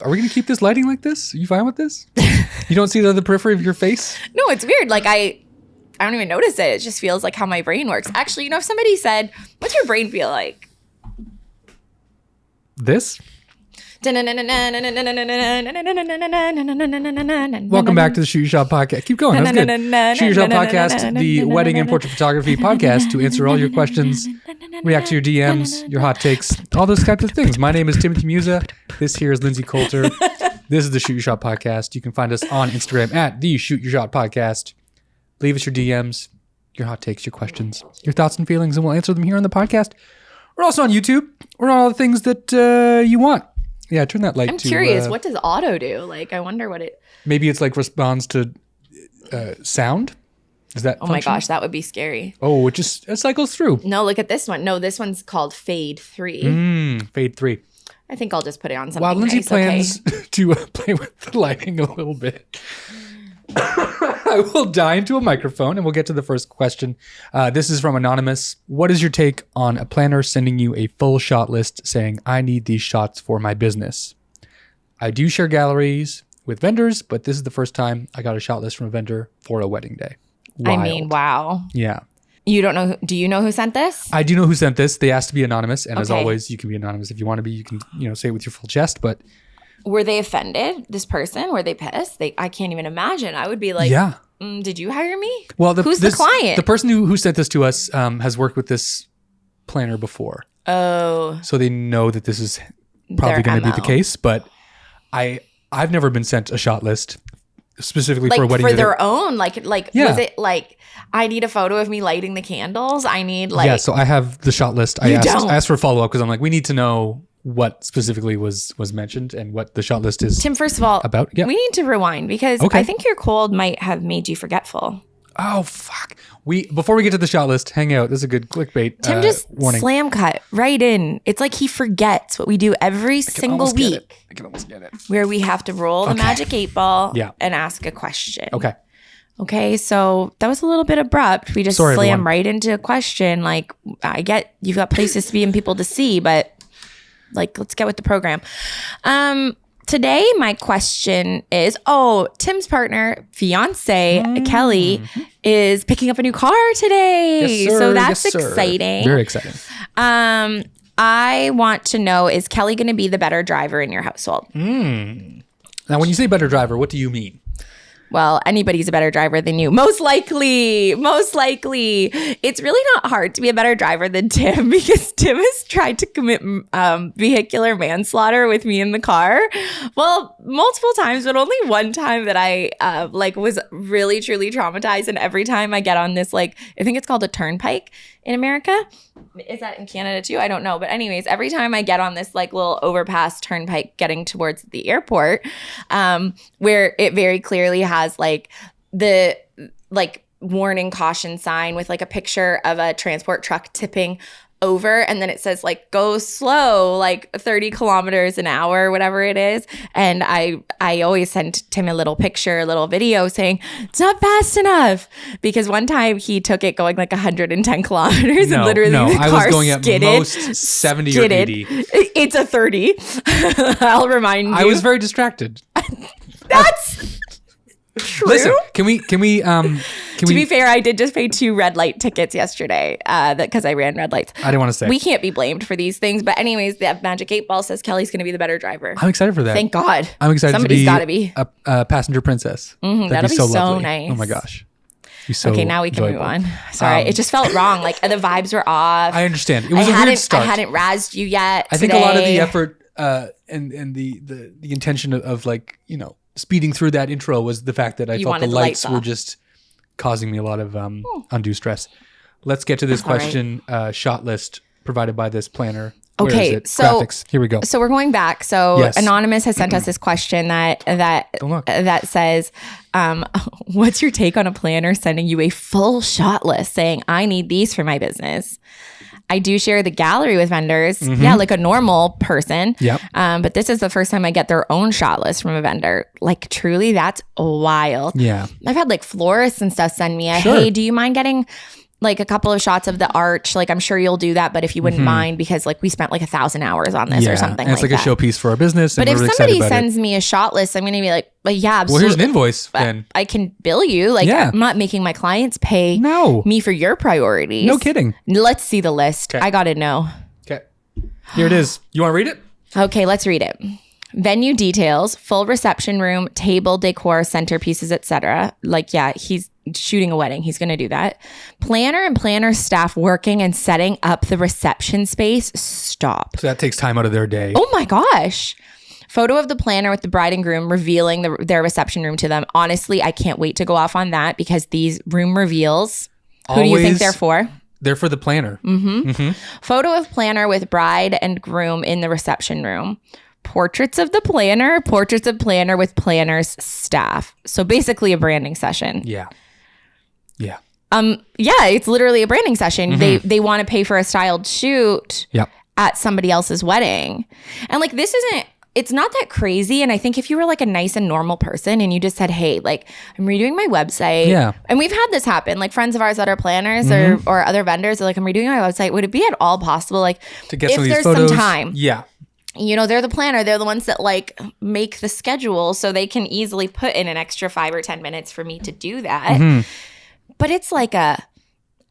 Are we going to keep this lighting like this? Are you fine with this? You don't see it on the periphery of your face? No, it's weird. Like I don't even notice it. It just feels like how my brain works. Actually, if somebody said, what's your brain feel like? This? Welcome back to the Shoot Your Shot podcast. Keep going. That's good. Shoot Your Shot podcast, the wedding and portrait photography podcast to answer all your questions, react to your DMs, your hot takes, all those types of things. My name is Timothy Musa. This here is Lindsay Coulter. This is the Shoot Your Shot podcast. You can find us on Instagram at the Shoot Your Shot podcast. Leave us your DMs, your hot takes, your questions, your thoughts and feelings, and we'll answer them here on the podcast. We're also on YouTube. We're on all the things that you want. Yeah, turn that light to... I'm curious, what does auto do? Like, I wonder what it... Maybe it's like responds to sound? Is that Oh my gosh, that would be scary. Oh, it cycles through. No, look at this one. No, this one's called Fade 3. Fade 3. I think I'll just put it on something While Lindsay nice, plans to play with the lighting a little bit, I will dive into a microphone and we'll get to the first question. This is from Anonymous. What is your take on a planner sending you a full shot list saying, I need these shots for my business? I do share galleries with vendors, but this is the first time I got a shot list from a vendor for a wedding day. Wild. I mean, wow. Yeah. You don't know, do you know who sent this? I do know who sent this. They asked to be anonymous. And as always, you can be anonymous if you want to be. You can, say it with your full chest, but... Were they offended, this person? Were they pissed? I can't even imagine. I would be like, yeah. Did you hire me? Well, who's the client? The person who sent this to us has worked with this planner before. Oh. So they know that this is probably going to be the case. But I've never been sent a shot list specifically for a wedding. For their own? Was it like, I need a photo of me lighting the candles? I need Yeah, so I have the shot list. I asked for a follow-up because I'm like, we need to know what specifically was mentioned and what the shot list is. Tim, first of all, about. Yeah. We need to rewind because I think your cold might have made you forgetful. Oh, fuck. Before we get to the shot list, hang out. This is a good clickbait. Tim just warning. slam cut right in. It's like he forgets what we do every single week. I can almost get it. Where we have to roll the magic 8-ball and ask a question. Okay, so that was a little bit abrupt. We just slam right into a question. Like, I get you've got places to be and people to see, but let's get with the program. Today, my question is, Tim's partner, fiance, Kelly, is picking up a new car today. Yes, sir. So that's exciting. Very exciting. I want to know, is Kelly going to be the better driver in your household? Now, when you say better driver, what do you mean? Well, anybody's a better driver than you. Most likely. It's really not hard to be a better driver than Tim because Tim has tried to commit vehicular manslaughter with me in the car. Well, multiple times, but only one time that I was really, truly traumatized. And every time I get on this, I think it's called a turnpike in America. Is that in Canada too? I don't know. But anyways, every time I get on this little overpass turnpike getting towards the airport, where it very clearly has the warning caution sign with a picture of a transport truck tipping over, and then it says go slow, 30 kilometers an hour, whatever it is. And I always send Tim a little picture, a little video saying it's not fast enough, because one time he took it going 110 kilometers and literally the car I was going skidded, at most 70 or 80. It's a 30. I'll remind you. I was very distracted. That's true. Listen, can we to be fair, I did just pay 2 red light tickets yesterday because I ran red lights. I didn't want to say. We can't be blamed for these things. But anyways, the magic 8-ball says Kelly's going to be the better driver. I'm excited for that. Thank God. I'm excited Somebody's got to be a passenger princess. That'll be so nice. Oh my gosh. Okay, now we can move on. Sorry, it just felt wrong. The vibes were off. I understand. It was a weird start. I hadn't razzed you yet. I think a lot of the effort and the intention of speeding through that intro was the fact that I felt the lights were just causing me a lot of undue stress. Let's get to this question. Shot list provided by this planner. Okay, so graphics. Here we go. So we're going back. So Anonymous has sent us this question that says, what's your take on a planner sending you a full shot list saying, I need these for my business? I do share the gallery with vendors. Yeah, like a normal person. Yep. But this is the first time I get their own shot list from a vendor. Truly, that's wild. Yeah. I've had florists and stuff send me hey, do you mind getting like a couple of shots of the arch. Like I'm sure you'll do that, but if you wouldn't mind, because like we spent like 1,000 hours on this or something and it's like that. a showpiece for our business. But and if we're really somebody sends me a shot list, I'm going to be like, well, yeah, absolutely. Well, here's an invoice then. I can bill you. Like I'm not making my clients pay me for your priorities. No kidding. Let's see the list. I got to know. Okay. Here it is. You want to read it? Okay, let's read it. Venue details, full reception room, table, decor, centerpieces, etc. Like, yeah, he's shooting a wedding. He's going to do that. Planner and planner staff working and setting up the reception space. Stop. So that takes time out of their day. Oh my gosh. Photo of the planner with the bride and groom revealing their reception room to them. Honestly, I can't wait to go off on that because these room reveals, who do you think they're for? They're for the planner. Photo of planner with bride and groom in the reception room. Portraits of the planner, portraits of planner with planner's staff. So basically a branding session. Yeah. Yeah, it's literally a branding session. They want to pay for a styled shoot at somebody else's wedding. And like it's not that crazy. And I think if you were like a nice and normal person and you just said, hey, like I'm redoing my website. Yeah. And we've had this happen. Like friends of ours that are planners or other vendors are like, I'm redoing my website. Would it be at all possible like to get some if of these there's photos? Some time? Yeah. You know, they're the planner. They're the ones that like make the schedule so they can easily put in an extra 5 or 10 minutes for me to do that. But it's like a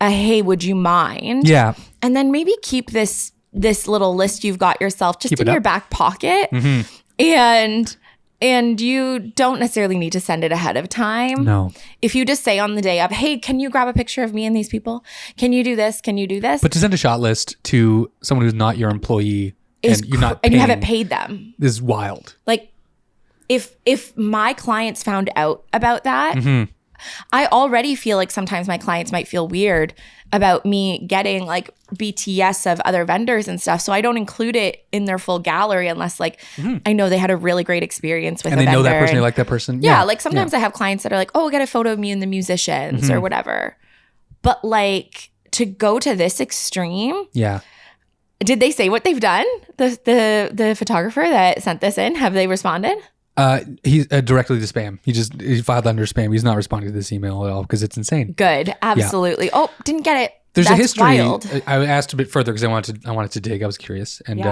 hey, would you mind? Yeah. And then maybe keep this little list you've got yourself just in your back pocket. And you don't necessarily need to send it ahead of time. No. If you just say on the day of, hey, can you grab a picture of me and these people? Can you do this? Can you do this? But to send a shot list to someone who's not your employee and you're not and you haven't paid them is wild. Like if my clients found out about that, I already feel like sometimes my clients might feel weird about me getting like BTS of other vendors and stuff. So I don't include it in their full gallery unless like I know they had a really great experience with a vendor. And they know that person, they like that person. Yeah, like sometimes I have clients that are like, oh, get a photo of me and the musicians or whatever. But like to go to this extreme. Yeah. Did they say what they've done? The photographer that sent this in, have they responded? He's directly to spam. He filed under spam. He's not responding to this email at all because it's insane. Good, absolutely. Yeah. Oh, didn't get it. There's That's a history. Wild. I asked a bit further because I wanted to dig. I was curious, and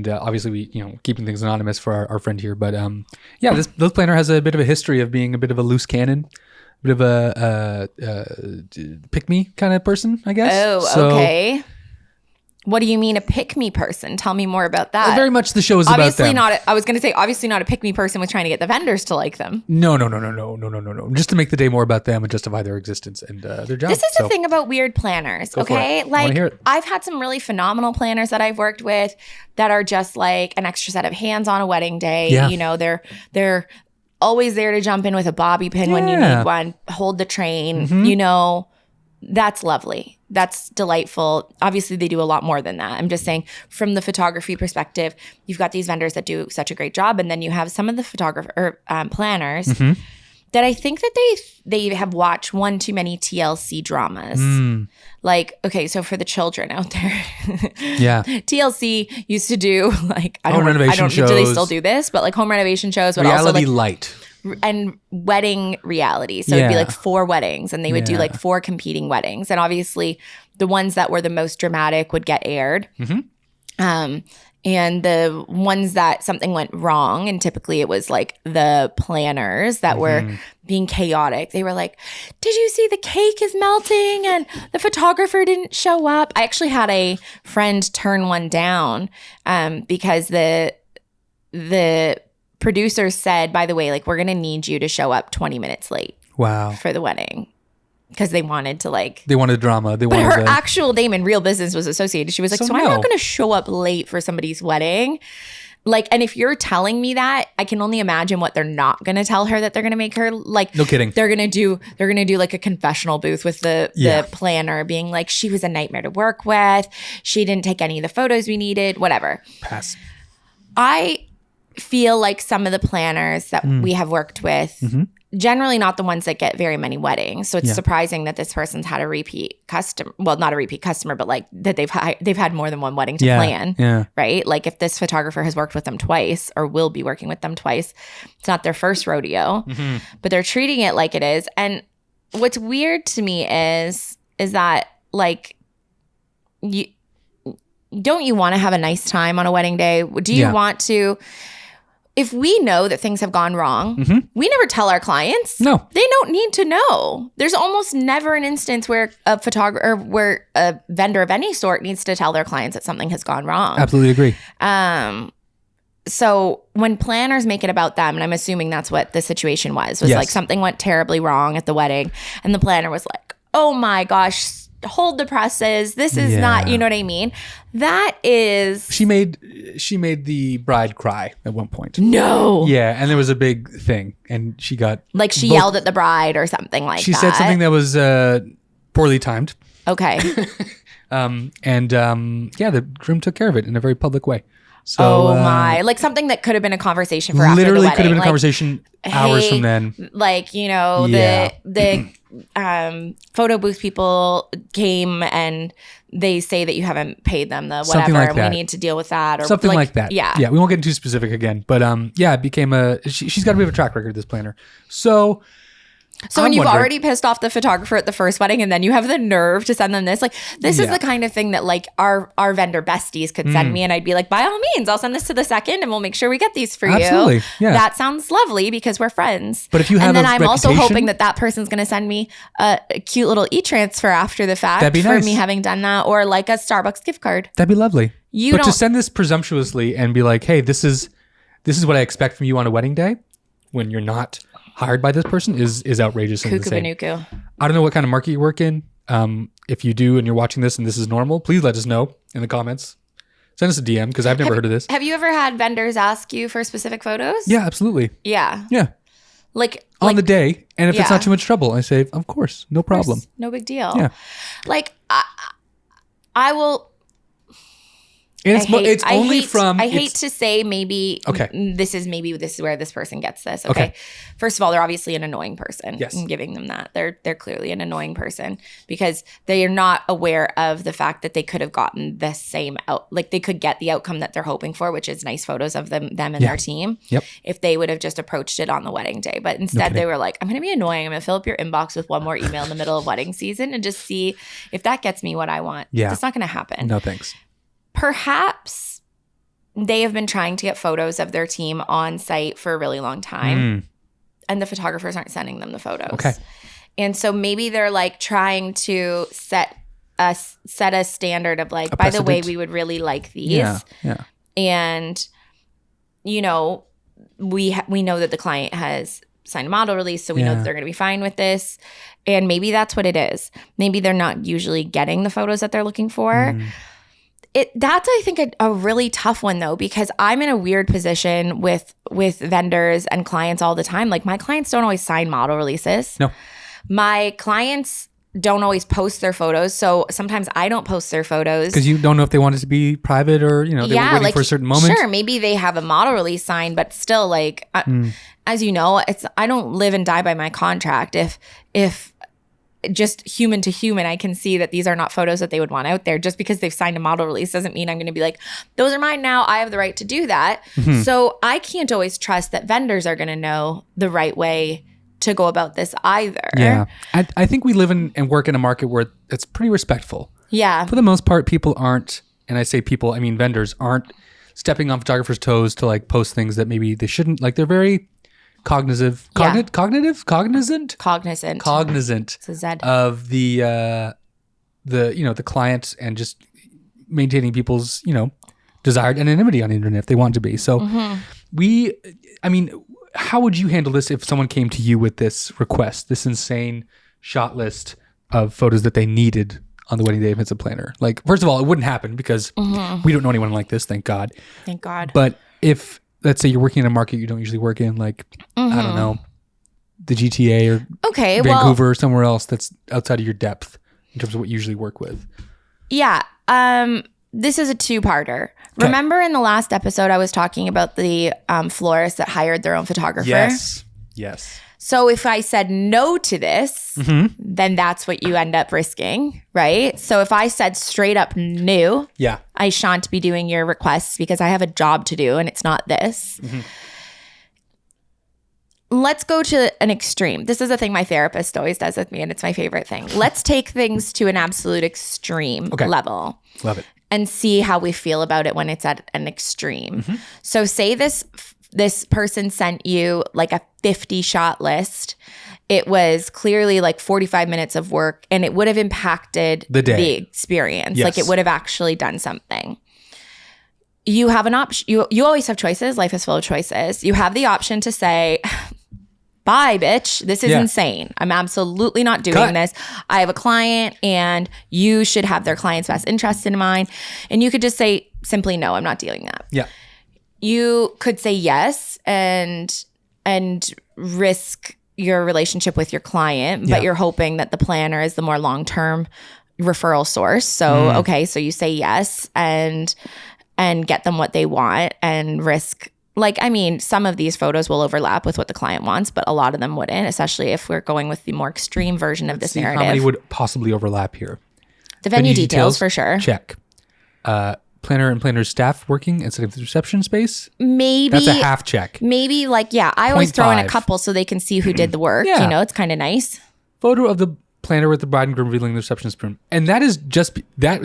obviously we keeping things anonymous for our friend here. But this planner has a bit of a history of being a bit of a loose cannon, a bit of a pick me kind of person, I guess. Oh, okay. What do you mean a pick-me person? Tell me more about that. Very much the show is obviously about them. I was going to say, obviously not a pick-me person with trying to get the vendors to like them. No. Just to make the day more about them and justify their existence and their job. This is the thing about weird planners, okay? Like I've had some really phenomenal planners that I've worked with that are just like an extra set of hands on a wedding day. Yeah. You know, they're always there to jump in with a bobby pin when you need one, hold the train, you know. That's lovely. That's delightful. Obviously, they do a lot more than that. I'm just saying from the photography perspective, you've got these vendors that do such a great job. And then you have some of the planners that I think that they have watched one too many TLC dramas. Like, okay, so for the children out there, TLC used to do like, I don't know, do they still do this? But like home renovation shows, but reality also like light. And wedding reality. So it'd be like 4 weddings and they would do like 4 competing weddings. And obviously the ones that were the most dramatic would get aired. And the ones that something went wrong, and typically it was like the planners that were being chaotic. They were like, did you see the cake is melting and the photographer didn't show up? I actually had a friend turn one down because the producers said, by the way, like, we're going to need you to show up 20 minutes late. Wow. For the wedding. Because they wanted to like... They wanted drama. But her actual name in real business was associated. She was like, so I'm not going to show up late for somebody's wedding. Like, and if you're telling me that, I can only imagine what they're not going to tell her that they're going to make her like... No kidding. They're going to do like a confessional booth with the planner being like, she was a nightmare to work with. She didn't take any of the photos we needed, whatever. Pass. I feel like some of the planners that we have worked with, generally not the ones that get very many weddings. So it's surprising that this person's had a repeat customer. Well, not a repeat customer, but like that they've had more than one wedding to plan. Yeah. Right? Like if this photographer has worked with them twice or will be working with them twice, it's not their first rodeo, but they're treating it like it is. And what's weird to me is is that like don't you want to have a nice time on a wedding day? Do you want to, if we know that things have gone wrong, we never tell our clients. No. They don't need to know. There's almost never an instance where a photographer or where a vendor of any sort needs to tell their clients that something has gone wrong. Absolutely agree. So when planners make it about them, and I'm assuming that's what the situation was like something went terribly wrong at the wedding and the planner was like, oh my gosh, hold the presses. This is not, you know what I mean? That is. She made the bride cry at one point. No. Yeah. And there was a big thing and she got. Like she yelled at the bride or something like that. She said something that was poorly timed. Okay. The groom took care of it in a very public way. So, oh my! Like something that could have been a conversation for after the literally wedding. could have been like, a conversation hours from then. Like the photo booth people came and they say that you haven't paid them the whatever, like and that. we need to deal with that or something like that. Yeah, we won't get too specific again, but it became she's got a bit of a track record, this planner. So when you've already pissed off the photographer at the first wedding and then you have the nerve to send them this, like this is the kind of thing that like our vendor besties could send me and I'd be like, by all means, I'll send this to the second and we'll make sure we get these for you. Absolutely. Yeah. That sounds lovely because we're friends. But if you have and then I'm also hoping that person's going to send me a cute little e-transfer after the fact. That'd be nice. For me having done that, or like a Starbucks gift card. That'd be lovely. But to send this presumptuously and be like, hey, this is what I expect from you on a wedding day when you're not hired by this person is outrageous and insane. Cuckoo. I don't know what kind of market you work in. If you do and you're watching this and this is normal, please let us know in the comments. Send us a DM because I've never heard of this. Have you ever had vendors ask you for specific photos? Yeah, absolutely. Yeah. Yeah. Like on the day, and if it's not too much trouble, I say, of course, no problem. No big deal. Yeah. Like I will. And I hate to say maybe this is where this person gets this. Okay. First of all, they're obviously an annoying person. Yes. I'm giving them that. They're clearly an annoying person because they are not aware of the fact that they could have gotten the same like they could get the outcome that they're hoping for, which is nice photos of them and their team. Yep. If they would have just approached it on the wedding day. But instead they were like, I'm gonna be annoying. I'm gonna fill up your inbox with one more email in the middle of wedding season and just see if that gets me what I want. Yeah. It's not gonna happen. No thanks. Perhaps they have been trying to get photos of their team on site for a really long time and the photographers aren't sending them the photos. Okay. And so maybe they're like trying to set a standard of like, by the way, we would really like these. Yeah. And, you know, we know that the client has signed a model release, so we know that they're going to be fine with this. And maybe that's what it is. Maybe they're not usually getting the photos that they're looking for. That's I think a really tough one though, because I'm in a weird position with vendors and clients all the time. Like my clients don't always sign model releases. No. My clients don't always post their photos. So sometimes I don't post their photos. Because you don't know if they want it to be private or, you know, they were waiting for a certain moment. Sure, maybe they have a model release signed, but still like, as you know, I don't live and die by my contract. If just human to human, I can see that these are not photos that they would want out there. Just because they've signed a model release doesn't mean I'm going to be like, those are mine now. I have the right to do that. So I can't always trust that vendors are going to know the right way to go about this either. Yeah. I think we live in and work in a market where it's pretty respectful. Yeah. For the most part, people aren't, and I say people, I mean vendors aren't stepping on photographers' toes to like post things that maybe they shouldn't. Like they're very cognizant It's a Z. of the the client and just maintaining people's desired anonymity on the internet if they want to be. So how would you handle this if someone came to you with this request, this insane shot list of photos that they needed on the wedding day of it's a planner? Like, first of all, it wouldn't happen because we don't know anyone like this, thank God. Thank God. But if let's say you're working in a market you don't usually work in, like, I don't know, the GTA or Vancouver or somewhere else that's outside of your depth in terms of what you usually work with. Yeah. This is a two-parter. Okay. Remember in the last episode, I was talking about the florist that hired their own photographer? Yes. So if I said no to this, then that's what you end up risking, right? So if I said straight up no, I shan't be doing your requests because I have a job to do and it's not this. let's go to an extreme. This is a thing my therapist always does with me, and it's my favorite thing. Let's take things to an absolute extreme level. Love it. And see how we feel about it when it's at an extreme. So say this person sent you like a 50-shot list. It was clearly like 45 minutes of work, and it would have impacted the experience. Yes. Like it would have actually done something. You have an option. You always have choices. Life is full of choices. You have the option to say, bye, bitch. This is insane. I'm absolutely not doing this. I have a client, and you should have their client's best interest in mind. And you could just say simply, no, I'm not doing that. Yeah. You could say yes and risk your relationship with your client, but you're hoping that the planner is the more long-term referral source. So, okay, so you say yes and get them what they want and risk. Like, I mean, some of these photos will overlap with what the client wants, but a lot of them wouldn't, especially if we're going with the more extreme version of this narrative. How many would possibly overlap here? The venue details for sure. Check. Planner and planner staff working instead of the reception space? Maybe. That's a half check. Maybe like, I always throw in a couple so they can see who did the work. You know, it's kind of nice. Photo of the planner with the bride and groom revealing the receptionist room. And that is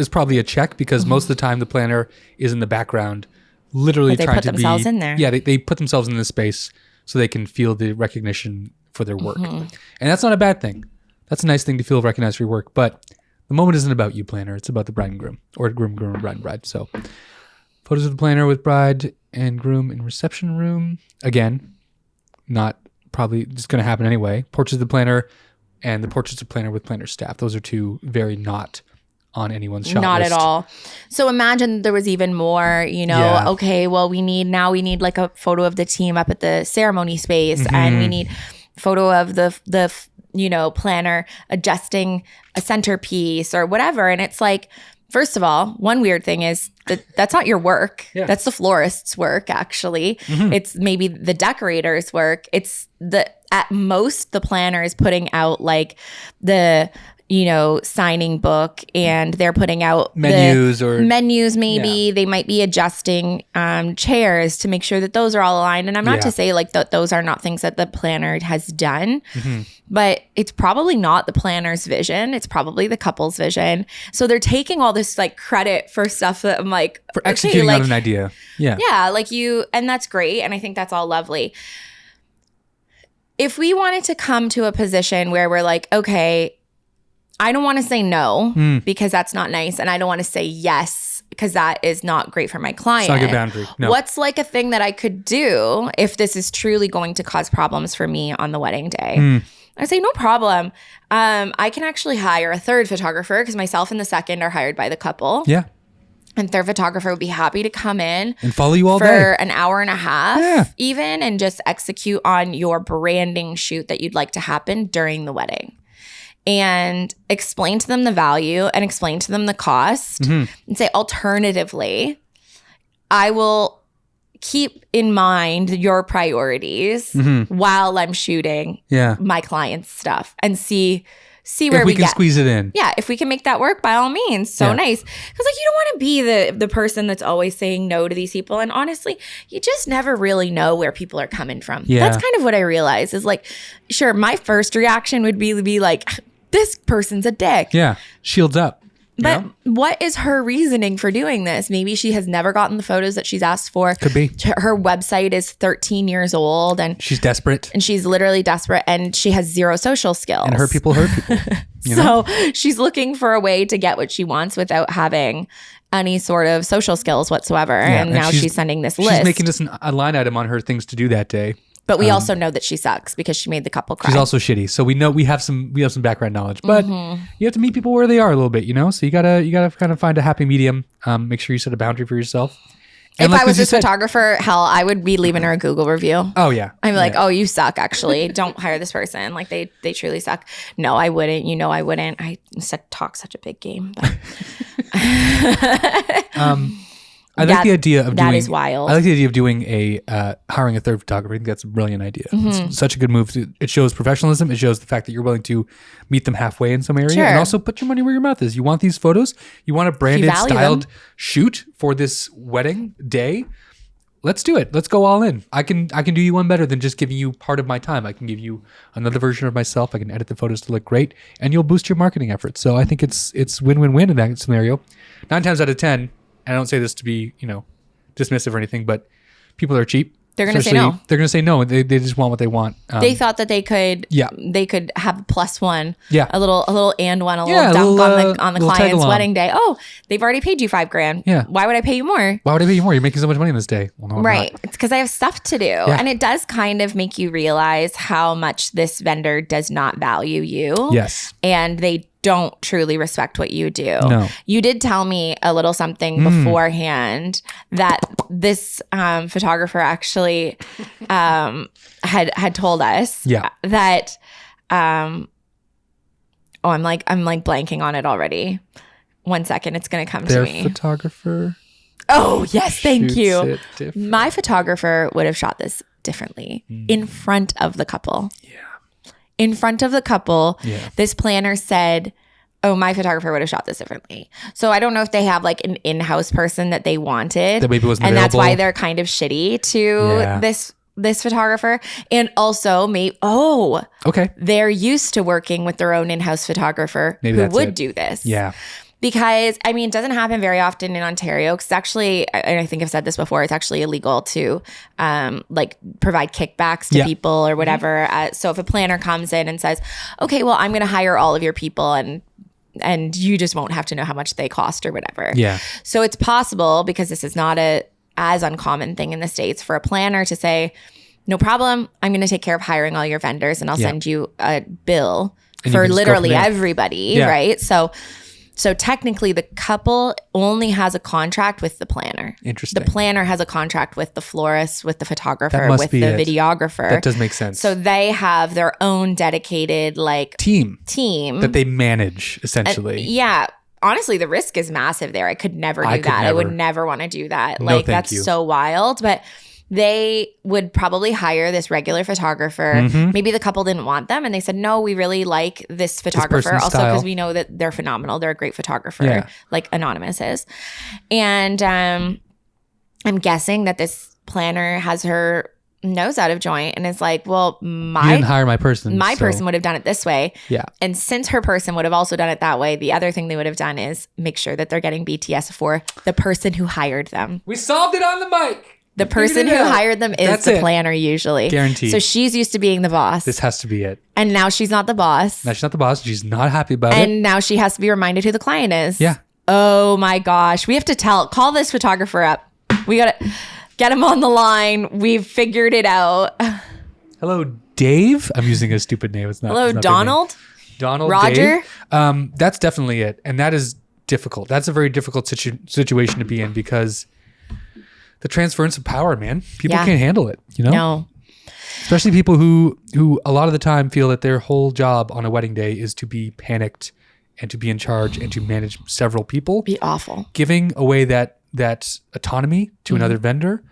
probably a check because most of the time the planner is in the background literally trying to be. They put themselves in there. Yeah, they put themselves in this space so they can feel the recognition for their work. And that's not a bad thing. That's a nice thing to feel recognized for your work. But the moment isn't about you, planner. It's about the bride and groom, or groom, bride, and bride. So photos of the planner with bride and groom in reception room. Again, not probably just going to happen anyway. Portraits of the planner and the portraits of planner with planner staff. Those are two very not on anyone's shot Not list. at all. So imagine there was even more, okay, well, we need like a photo of the team up at the ceremony space, and we need photo of the planner adjusting a centerpiece or whatever. And it's like, first of all, one weird thing is that's not your work. Yeah. That's the florist's work, actually. It's maybe the decorator's work. It's at most the planner is putting out like the signing book, and they're putting out menus maybe. Yeah. They might be adjusting chairs to make sure that those are all aligned. And I'm not to say like those are not things that the planner has done, but it's probably not the planner's vision. It's probably the couple's vision. So they're taking all this like credit for stuff that I'm like, for executing on an idea. Yeah. Yeah. Like and that's great. And I think that's all lovely. If we wanted to come to a position where we're like, okay, I don't want to say no because that's not nice. And I don't want to say yes because that is not great for my client. It's not a good boundary. No. What's like a thing that I could do if this is truly going to cause problems for me on the wedding day? I say, no problem. I can actually hire a third photographer because myself and the second are hired by the couple. Yeah. And third photographer would be happy to come in and follow you all for day. An hour and a half even, and just execute on your branding shoot that you'd like to happen during the wedding. And explain to them the value and explain to them the cost and say, alternatively, I will keep in mind your priorities while I'm shooting my client's stuff and see where we can squeeze it in. Yeah, if we can make that work, by all means. So nice. Because like you don't want to be the person that's always saying no to these people. And honestly, you just never really know where people are coming from. Yeah. That's kind of what I realize is like, sure, my first reaction would be like, this person's a dick. Yeah. Shields up. But what is her reasoning for doing this? Maybe she has never gotten the photos that she's asked for. Could be. Her website is 13 years old and she's desperate. And she's literally desperate and she has zero social skills. And hurt people. So she's looking for a way to get what she wants without having any sort of social skills whatsoever. Yeah, and now she's sending this list. She's making this a line item on her things to do that day. But we also know that she sucks because she made the couple cry. She's also shitty. So we know we have some background knowledge. But you have to meet people where they are a little bit, So you gotta kind of find a happy medium. Make sure you set a boundary for yourself. And if I was this photographer, hell, I would be leaving her a Google review. Oh yeah. I'd be like, oh, you suck, actually. Don't hire this person. Like they truly suck. No, I wouldn't. I wouldn't. I talk such a big game. But I like the idea of doing. That is wild. I like the idea of doing hiring a third photographer. I think that's a brilliant idea. It's such a good move. It shows professionalism. It shows the fact that you're willing to meet them halfway in some area, and also put your money where your mouth is. You want these photos. You want a branded, styled shoot for this wedding day. let's do it. Let's go all in. I can do you one better than just giving you part of my time. I can give you another version of myself. I can edit the photos to look great, and you'll boost your marketing efforts. So I think it's win-win-win in that scenario. 9 times out of 10, and I don't say this to be, dismissive or anything, but people are cheap. They're going to say no. They're going to say no. They just want what they want. They thought that they could have a +1, Yeah. a little and one, a little dunk on the client's wedding day. Oh, they've already paid you $5,000. Yeah. Why would I pay you more? Why would I pay you more? You're making so much money in this day. Well, no, I'm Right. not. It's because I have stuff to do. Yeah. And it does kind of make you realize how much this vendor does not value you. Yes. And they don't truly respect what you do. No. You did tell me a little something beforehand that this photographer actually had told us that I'm blanking on it already. 1 second, it's gonna come to me. Their photographer. Oh yes, thank shoots you. it different. My photographer would have shot this differently in front of the couple. Yeah. In front of the couple, Yeah. this planner said, oh, my photographer would have shot this differently. So I don't know if they have like an in-house person that they wanted. That maybe wasn't and available. That's why they're kind of shitty to this photographer. And also Okay. they're used to working with their own in-house photographer Maybe who that's would it. do this. Yeah. Because, it doesn't happen very often in Ontario. Because actually, and I think I've said this before, it's actually illegal to provide kickbacks to people or whatever. So if a planner comes in and says, okay, well, I'm going to hire all of your people and you just won't have to know how much they cost or whatever. Yeah. So it's possible, because this is not as uncommon thing in the States, for a planner to say, no problem, I'm going to take care of hiring all your vendors and I'll send you a bill And you for can just go literally from there. everybody, right? So technically, the couple only has a contract with the planner. Interesting. The planner has a contract with the florist, with the photographer, That must with be the it. videographer. That does make sense. So they have their own dedicated team team. they manage essentially. Yeah. Honestly, the risk is massive there. I could never do that. I would never want to do that. No, thank that's you. so wild. But they would probably hire this regular photographer. Maybe the couple didn't want them and they said, no, we really like this photographer. person's Also, style. because we know that they're phenomenal. They're a great photographer, Yeah. like Anonymous is. And I'm guessing that this planner has her nose out of joint and is like, well, You didn't hire my person. my so- person would have done it this way. Yeah. And since her person would have also done it that way, the other thing they would have done is make sure that they're getting BTS for the person who hired them. We solved it on the mic. The person who hired them is That's the it. planner usually. Guaranteed. So she's used to being the boss. This has to be it. And now she's not the boss. Now she's not the boss. She's not happy about it. And now she has to be reminded who the client is. Yeah. Oh my gosh. We have to call this photographer up. We got to get him on the line. We've figured it out. Hello, Dave. I'm using a stupid name. It's not. Hello, it's not a big name. Donald. Donald. Roger? Dave. That's definitely it. And that is difficult. That's a very difficult situation to be in because the transference of power, man. People can't handle it, No. Especially people who a lot of the time feel that their whole job on a wedding day is to be panicked and to be in charge and to manage several people. Be awful. Giving away that autonomy to another vendor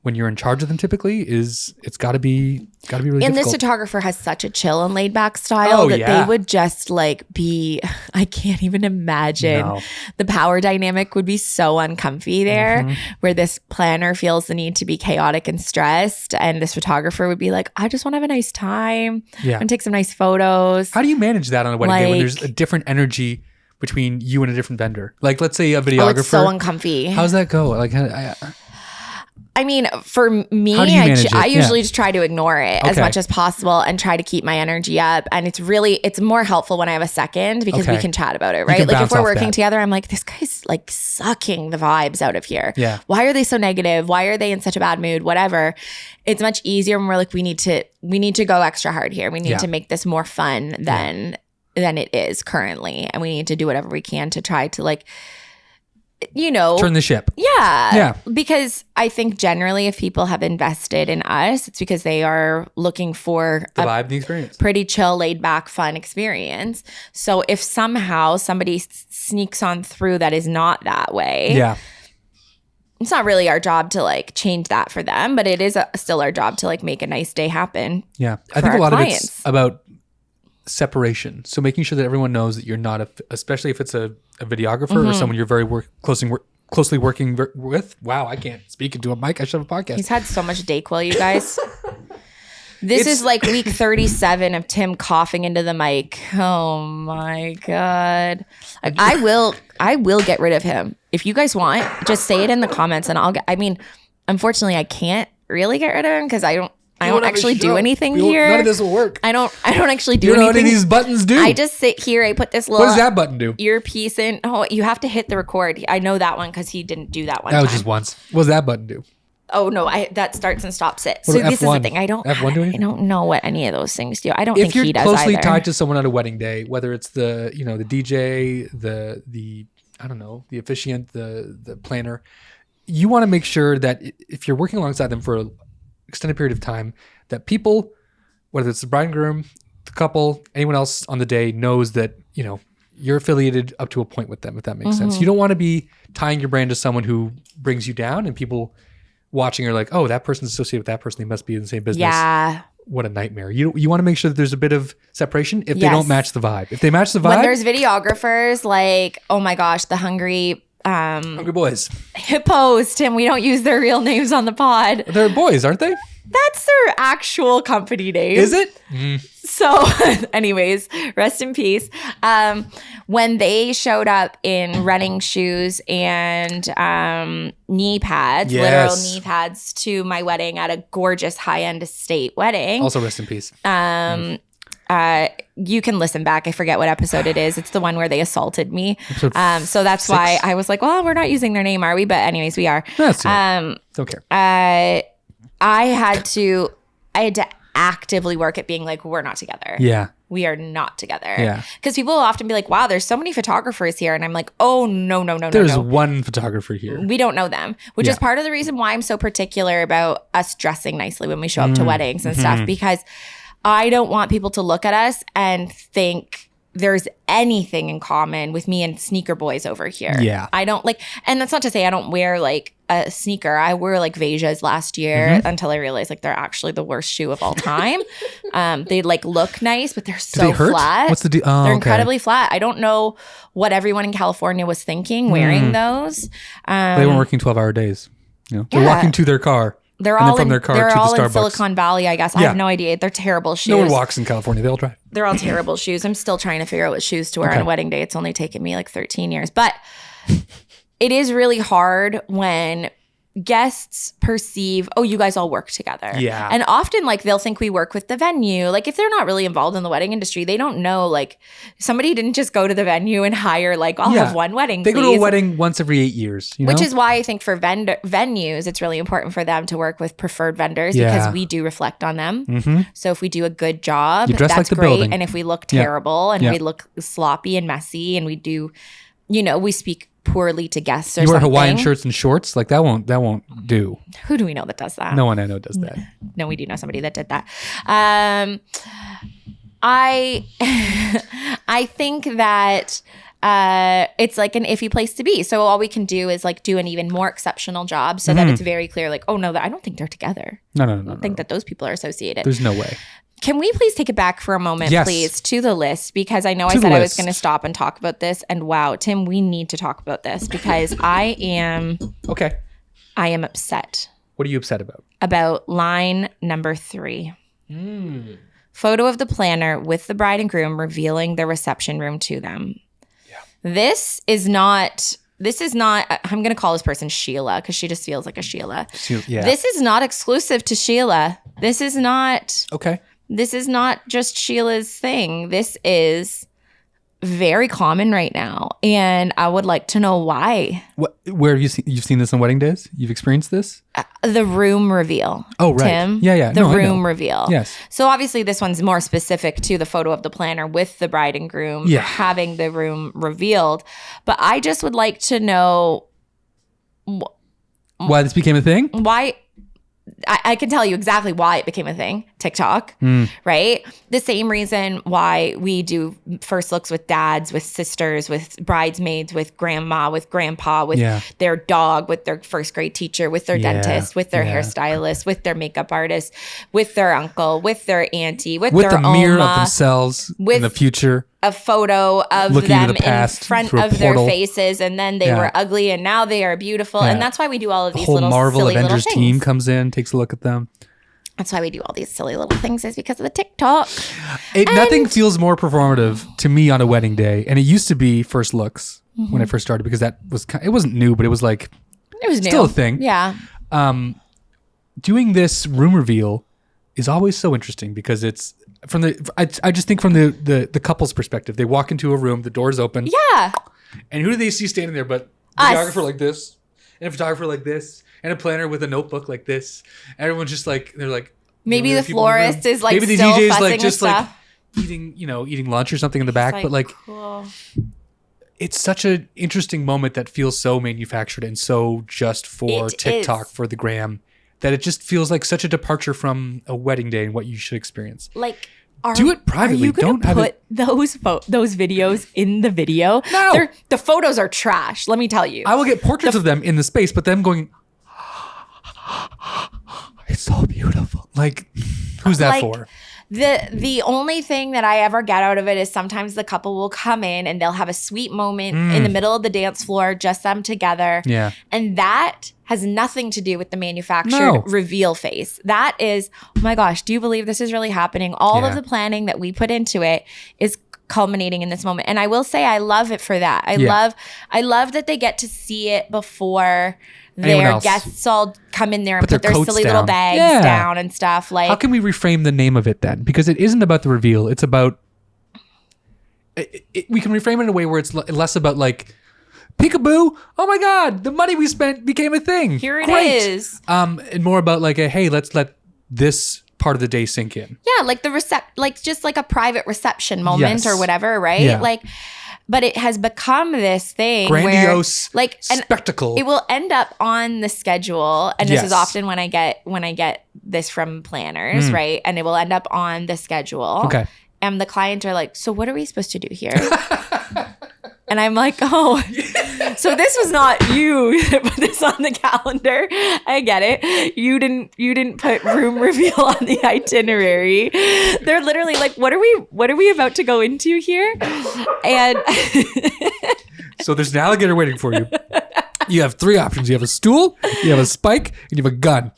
when you're in charge of them typically it's got to be really And this difficult. photographer has such a chill and laid back style that they would just be, I can't even imagine. No. The power dynamic would be so uncomfy there, where this planner feels the need to be chaotic and stressed. And this photographer would be like, I just want to have a nice time. Yeah. And take some nice photos. How do you manage that on a wedding day when there's a different energy between you and a different vendor? Like, let's say a videographer. Oh, it's so uncomfy. How's that go? Like, I mean, for me, How do you manage it? I usually just try to ignore it as Okay. much as possible and try to keep my energy up. And it's more helpful when I have a second because we Okay. can chat about it, You right? can Like if bounce we're off working that. together, I'm like, this guy's like sucking the vibes out of here. Yeah. Why are they so negative? Why are they in such a bad mood? Whatever. It's much easier when we're like, we need to go extra hard here. We need to make this more fun than it is currently. And we need to do whatever we can to try to turn the ship. Yeah. Because I think generally if people have invested in us, it's because they are looking for The a vibe, the experience. pretty chill, laid back, fun experience. So if somehow somebody sneaks on through that is not that way, Yeah. it's not really our job to change that for them, but it is still our job to make a nice day happen. Yeah. I for think a our lot of clients. it's about separation. So making sure that everyone knows that you're not, especially if it's a videographer or someone you're very closely closely working with. Wow, I can't speak into a mic. I should have a podcast. He's had so much Dayquil, you guys. This is like week 37 of Tim coughing into the mic. Oh my God. I will get rid of him. If you guys want, just say it in the comments and unfortunately I can't really get rid of him because I don't actually do anything here. None of this will work. I don't actually do anything. You know anything. what any of these buttons do? I just sit here. I put this little. What does that button do? Earpiece in. Oh, you have to hit the record. I know that one because he didn't do that one. That was just once. What does that button do? Oh no, that starts and stops it. What So this F1? is the thing. I don't know what any of those things do. I don't think he does either. If you're closely tied to someone on a wedding day, whether it's the DJ, the the officiant, the planner, you want to make sure that if you're working alongside them for an extended period of time, that people, whether it's the bride and groom, the couple, anyone else on the day, knows that you're affiliated up to a point with them, if that makes sense. You don't want to be tying your brand to someone who brings you down, and people watching are like, oh, that person's associated with that person, they must be in the same business. Yeah. What a nightmare. You want to make sure that there's a bit of separation if they don't match the vibe. If they match the vibe. When there's videographers, like, oh my gosh, the Hungry Boys. Hippos, Tim, we don't use their real names on the pod. They're boys, aren't they? That's their actual company name. Is it? So anyways, rest in peace. When they showed up in running shoes and knee pads, literal knee pads to my wedding at a gorgeous high-end estate wedding. Also rest in peace. You can listen back. I forget what episode it is. It's the one where they assaulted me. So that's 6. Why I was like, well, we're not using their name, are we? But anyways, we are. That's don't care. I had to actively work at being like, we're not together. Yeah. We are not together. Yeah. Because people will often be like, wow, there's so many photographers here. And I'm like, oh, no. There's one photographer here. We don't know them, which is part of the reason why I'm so particular about us dressing nicely when we show up to weddings and stuff, because I don't want people to look at us and think there's anything in common with me and sneaker boys over here. Yeah. I don't and that's not to say I don't wear like a sneaker. I wore like Vejas last year until I realized like they're actually the worst shoe of all time. They like look nice, but they're so flat. What's the deal? Oh, they're incredibly flat. I don't know what everyone in California was thinking wearing those. They weren't working 12-hour days. They're walking to their car. They're all from their car to the Starbucks. In Silicon Valley, I guess. I have no idea. They're terrible shoes. No one walks in California. They all drive. They're all terrible shoes. I'm still trying to figure out what shoes to wear on a wedding day. It's only taken me like 13 years. But it is really hard when guests perceive, oh, you guys all work together. Yeah. And often like they'll think we work with the venue. Like if they're not really involved in the wedding industry, they don't know like somebody didn't just go to the venue and hire like, I'll have one wedding, They go to a wedding once every 8 years. Which is why I think for venues, it's really important for them to work with preferred vendors because we do reflect on them. So if we do a good job, that's like great. Building. And if we look terrible and we look sloppy and messy and we do, we speak poorly to guests or something. You wear something. Hawaiian shirts and shorts? Like that won't do. Who do we know that does that? No one I know does that. No, we do know somebody that did that. I think that it's like an iffy place to be. So all we can do is like do an even more exceptional job so that it's very clear like, oh no, I don't think they're together. No. I don't think that those people are associated. There's no way. Can we please take it back for a moment, please, to the list? Because I know I said I was going to stop and talk about this. And wow, Tim, we need to talk about this because I am upset. What are you upset about? About line number 3. Photo of the planner with the bride and groom revealing the reception room to them. Yeah. This is not, I'm going to call this person Sheila because she just feels like a Sheila. This is not exclusive to Sheila. This is not. Okay. This is not just Sheila's thing. This is very common right now. And I would like to know why. Where have you've seen this on wedding days? You've experienced this? The room reveal. Oh, right. Tim? Yeah. The room reveal. Yes. So obviously this one's more specific to the photo of the planner with the bride and groom having the room revealed. But I just would like to know why this became a thing? Why? I can tell you exactly why it became a thing. TikTok, right? The same reason why we do first looks with dads, with sisters, with bridesmaids, with grandma, with grandpa, with their dog, with their first grade teacher, with their dentist, with their hairstylist, with their makeup artist, with their uncle, with their auntie, with their the oma, mirror of themselves in the future. a photo of Looking them into the past in front through a of their portal. faces, and then they were ugly, and now they are beautiful, and that's why we do all of The these whole little Marvel silly Avengers little team things. comes in, takes a look at them. That's why we do all these silly little things, is because of the TikTok. Nothing feels more performative to me on a wedding day, and it used to be first looks when I first started, because that was it wasn't new, but it was like It was still new. a thing. Yeah. Doing this room reveal is always so interesting because it's from the I just think from the couple's perspective. They walk into a room, the door's open. Yeah. And who do they see standing there but a Us. photographer like this, and a photographer like this, and a planner with a notebook like this. Everyone's just like, they're like, Maybe there are the people in room. florist is like Maybe the still DJ's fussing like with just like stuff. eating lunch or something in the back. But like, cool. it's such an interesting moment that feels so manufactured and so just for It TikTok, is. for the gram, that it just feels like such a departure from a wedding day and what you should experience. Like, Do it privately. Are you going Don't to have put it. those videos in the video? No. The photos are trash. Let me tell you. I will get portraits of them in the space, but them going, it's so beautiful. Like, who's that Like, for? The only thing that I ever get out of it is sometimes the couple will come in and they'll have a sweet moment in the middle of the dance floor, just them together. Yeah. And that has nothing to do with the manufactured No. reveal face. That is, oh my gosh, do you believe this is really happening? All Yeah. of the planning that we put into it is culminating in this moment. And I will say I love it for that. I love that they get to see it before Anyone their else. guests all come in there and Put their put their coats silly little down. bags Yeah. down and stuff. Like, How can we reframe the name of it then? Because it isn't about the reveal. It's about, we can reframe it in a way where it's less about like, peekaboo, oh my God, the money we spent became a thing. Here it Great. is. And more about like, hey, let's let this part of the day sink in. Yeah, like like just like a private reception moment Yes. or whatever, right? Yeah. Like, but it has become this thing Grandiose where, like, and spectacle. it will end up on the schedule, and this Yes. is often when I get this from planners, right? And it will end up on the schedule. Okay. And the clients are like, "So what are we supposed to do here?" And I'm like, "Oh, so this was not you that put this on the calendar. I get it. You didn't put room reveal on the itinerary." They're literally like, "What are we about to go into here?" And So there's an alligator waiting for you. You have three options. You have a stool, you have a spike, and you have a gun.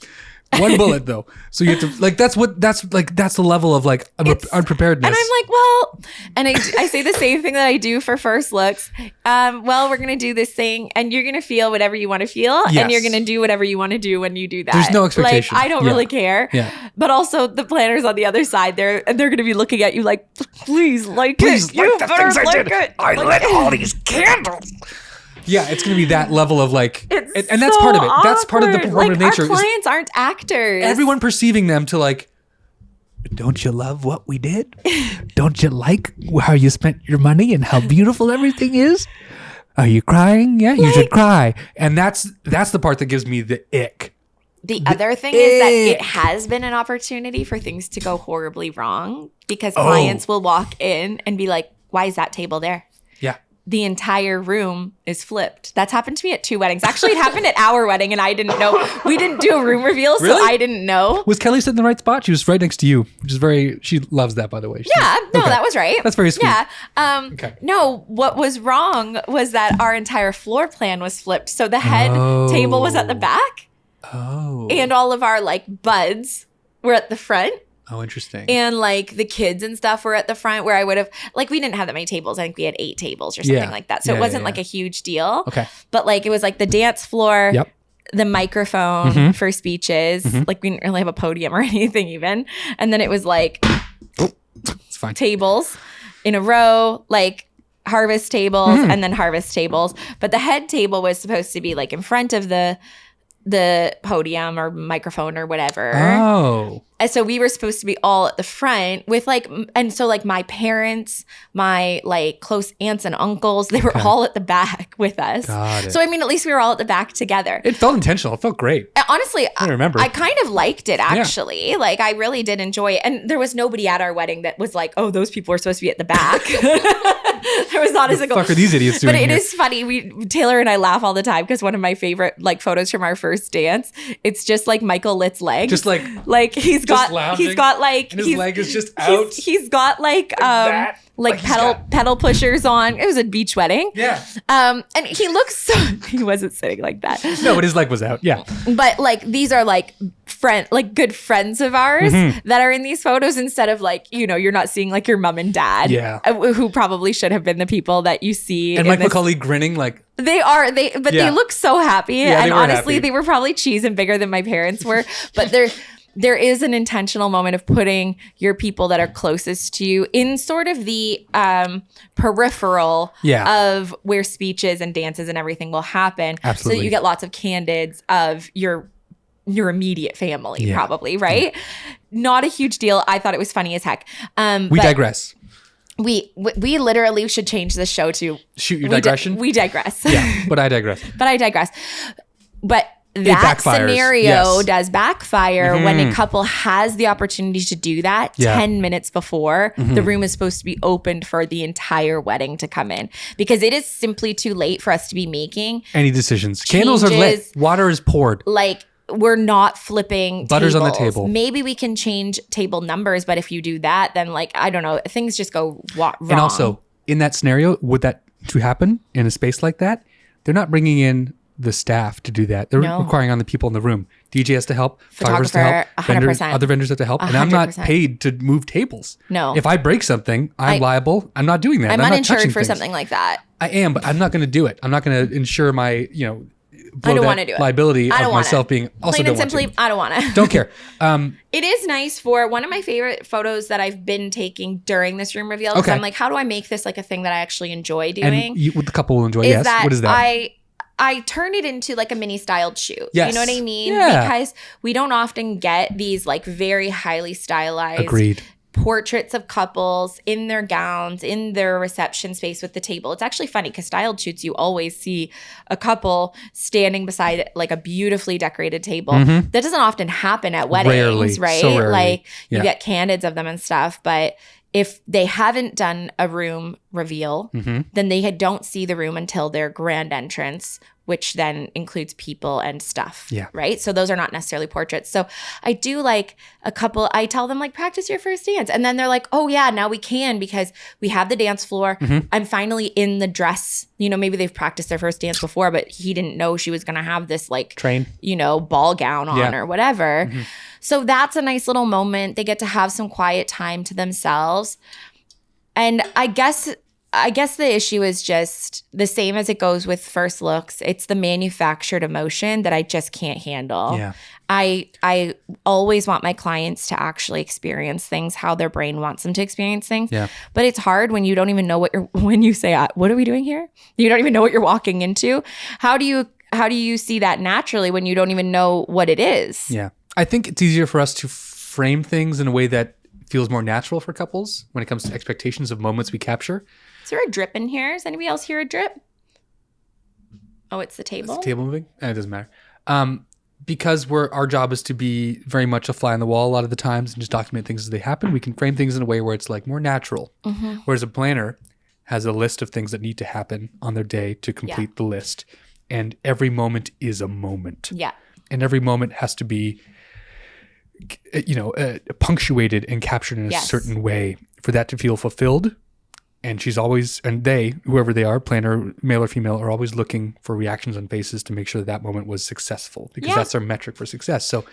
One bullet though. So you have to like that's the level of like unpreparedness. And I'm like, well, and I say the same thing that I do for first looks. Well, we're gonna do this thing, and you're gonna feel whatever you want to feel, Yes. and you're gonna do whatever you want to do when you do that. There's no expectation. Like, I don't Yeah. really care. Yeah. But also the planners on the other side, they're gonna be looking at you like, please like Please it. like You the better things I like did. it. I Like lit it. all these candles. Yeah, it's going to be that level of like, It's and that's so part of it. That's part of the awkward. performative Like, nature. Our is clients aren't actors. everyone perceiving them to like, don't you love what we did? Don't you like how you spent your money and how beautiful everything is? Are you crying? Yeah, you should cry. And that's the part that gives me the ick. The other thing is that it has been an opportunity for things to go horribly wrong because clients will walk in and be like, why is that table there? Yeah. The entire room is flipped. That's happened to me at 2 weddings. Actually, it happened at our wedding and I didn't know. We didn't do a room reveal, so Really? I didn't know. Was Kelly sitting in the right spot? She was right next to you, which is she loves that, by the way. Yeah, no, Okay. that was right. That's very sweet. Yeah. Okay. No, what was wrong was that our entire floor plan was flipped. So the head table was at the back. Oh. And all of our like buds were at the front. Oh, interesting. And like the kids and stuff were at the front where I would have, like, we didn't have that many tables. I think we had 8 tables or something Yeah. like that. So Yeah, it wasn't yeah, like yeah. a huge deal. Okay. But like it was like the dance floor, Yep. the microphone for speeches. Like we didn't really have a podium or anything even. And then it was like It's fine. tables in a row, like harvest tables and then harvest tables. But the head table was supposed to be like in front of the podium or microphone or whatever. Oh. And so we were supposed to be all at the front with like, and so like my parents, my like close aunts and uncles, they were all at the back with us. Got it. So I mean, at least we were all at the back together. It felt intentional. It felt great. Honestly, I remember. I kind of liked it actually. Like I really did enjoy it. And there was nobody at our wedding that was like, oh, those people are supposed to be at the back. There was not a single. What the fuck are these idiots doing But it here? is funny. Taylor and I laugh all the time because one of my favorite like photos from our first dance, it's just like Michael Litt's legs. Just like he's got lounging, like and his leg is just he's- out. He's got like that. like pedal pushers on. It was a beach wedding. Yeah. And he looks so, he wasn't sitting like that. No, but his leg was out. Yeah. But like, these are like good friends of ours that are in these photos, instead of like, you know, you're not seeing like your mom and dad, who probably should have been the people that you see. And Mike McCauley grinning like. They look so happy. Yeah, and honestly, they were probably cheese and bigger than my parents were. But there is an intentional moment of putting your people that are closest to you in sort of the peripheral of where speeches and dances and everything will happen. Absolutely. So that you get lots of candids of your immediate family, probably, right? Yeah. Not a huge deal. I thought it was funny as heck. We digress. We literally should change this show to shoot your digression. We digress. Yeah, but I digress. But that scenario does backfire when a couple has the opportunity to do that 10 minutes before the room is supposed to be opened for the entire wedding to come in, because it is simply too late for us to be making any decisions. Candles are lit. Water is poured. Like, we're not flipping butters tables. On the table. Maybe we can change table numbers, but if you do that, then like, I don't know, things just go wrong. And also, in that scenario, would that to happen in a space like that, they're not bringing in the staff to do that. They're requiring on the people in the room. DJ has to help, photographers to help, 100%. Other vendors have to help, 100%. And I'm not paid to move tables. No. If I break something, I'm liable. I'm not doing that. I'm uninsured for something like that. I am, but I'm not going to do it. I'm not going to insure my, I don't want to do it. Liability of myself being also plain and simply. I don't want to. Don't care. It is nice for one of my favorite photos that I've been taking during this room reveal. Because I'm like, how do I make this like a thing that I actually enjoy doing? And what the couple will enjoy. Yes. What is that? I turn it into like a mini styled shoot. Yes. You know what I mean? Yeah. Because we don't often get these like very highly stylized. Agreed. Portraits of couples in their gowns, in their reception space with the table. It's actually funny because styled shoots, you always see a couple standing beside like a beautifully decorated table. That doesn't often happen at weddings, right? So rarely. Like you get candids of them and stuff. But if they haven't done a room reveal, then they don't see the room until their grand entrance, which then includes people and stuff. Yeah. Right? So those are not necessarily portraits. So I do like a couple, I tell them like, practice your first dance. And then they're like, oh yeah, now we can because we have the dance floor. I'm finally in the dress. Maybe they've practiced their first dance before, but he didn't know she was going to have this like, train, ball gown on or whatever. So that's a nice little moment. They get to have some quiet time to themselves. And I guess the issue is just the same as it goes with first looks. It's the manufactured emotion that I just can't handle. Yeah. I always want my clients to actually experience things how their brain wants them to experience things. Yeah. But it's hard when you don't even know when you say, what are we doing here? You don't even know what you're walking into. How do you see that naturally when you don't even know what it is? Yeah. I think it's easier for us to frame things in a way that feels more natural for couples when it comes to expectations of moments we capture. Is there a drip in here? Does anybody else hear a drip? Oh, it's the table? It's the table moving? It doesn't matter. Because our job is to be very much a fly on the wall a lot of the times and just document things as they happen, we can frame things in a way where it's like more natural. Whereas a planner has a list of things that need to happen on their day to complete the list. And every moment is a moment. Yeah. And every moment has to be punctuated and captured in a certain way for that to feel fulfilled. And whoever they are, planner, male or female, are always looking for reactions on faces to make sure that moment was successful, because that's our metric for success. So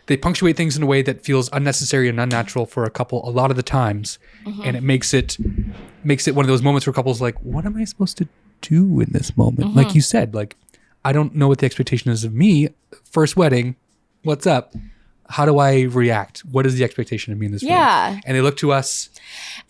they punctuate things in a way that feels unnecessary and unnatural for a couple a lot of the times. And it makes it one of those moments where couples like, what am I supposed to do in this moment? Like you said, like, I don't know what the expectation is of me. First wedding, what's up? How do I react? What is the expectation of me in this room? Yeah. And they look to us.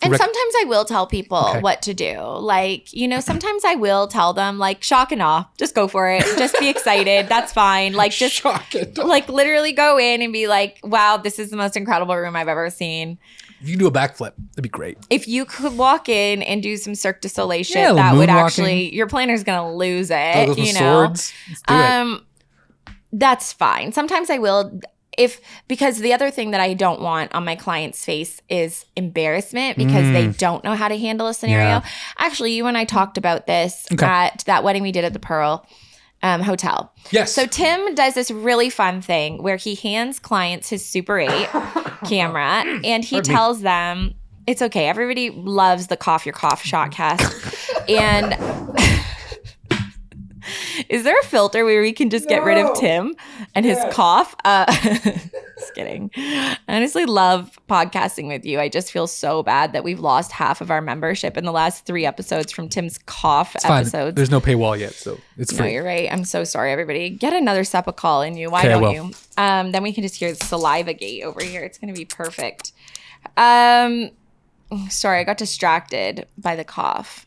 And sometimes I will tell people what to do. Like, sometimes I will tell them like, shock and awe, just go for it. Just be excited. That's fine. Like just shock and awe. Like literally go in and be like, wow, this is the most incredible room I've ever seen. If you can do a backflip, that'd be great. If you could walk in and do some Cirque du Soleil shit, that would actually, your planner's going to lose it. Swords. Let's do it. That's fine. Sometimes I will. Because the other thing that I don't want on my client's face is embarrassment because they don't know how to handle a scenario. Yeah. Actually, you and I talked about this at that wedding we did at the Pearl Hotel. Yes. So Tim does this really fun thing where he hands clients his Super 8 camera and he tells them, It's okay. Everybody loves the cough your cough shotcast. And is there a filter where we can just get rid of Tim and his cough? Just kidding. I honestly love podcasting with you. I just feel so bad that we've lost half of our membership in the last 3 episodes from Tim's cough episodes. There's no paywall yet, so it's free. No, you're right. I'm so sorry, everybody. Get another Sepacol in you. Why don't you? Then we can just hear the saliva gate over here. It's going to be perfect. Sorry, I got distracted by the cough.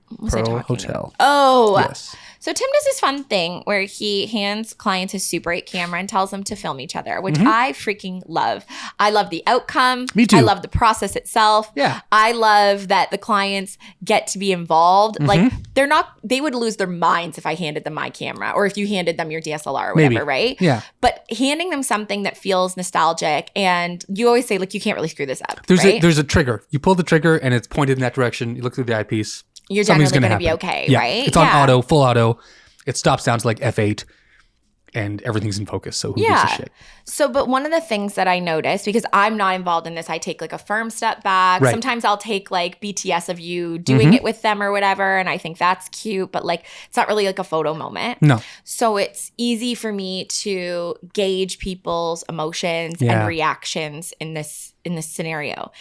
What was I Pearl talking Hotel. about? Oh, yes. So Tim does this fun thing where he hands clients his Super 8 camera and tells them to film each other, which I freaking love. I love the outcome. Me too. I love the process itself. Yeah. I love that the clients get to be involved. Like they would lose their minds if I handed them my camera or if you handed them your DSLR or whatever, right? Yeah. But handing them something that feels nostalgic, and you always say, like, you can't really screw this up. There's a trigger. You pull the trigger and it's pointed in that direction. You look through the eyepiece. You're generally going to be okay, right? It's on auto, full auto. It stops down to like F8 and everything's in focus. So who gives a shit? So, but one of the things that I noticed, because I'm not involved in this, I take like a firm step back. Right. Sometimes I'll take like BTS of you doing it with them or whatever. And I think that's cute, but like, it's not really like a photo moment. No. So it's easy for me to gauge people's emotions and reactions in this scenario.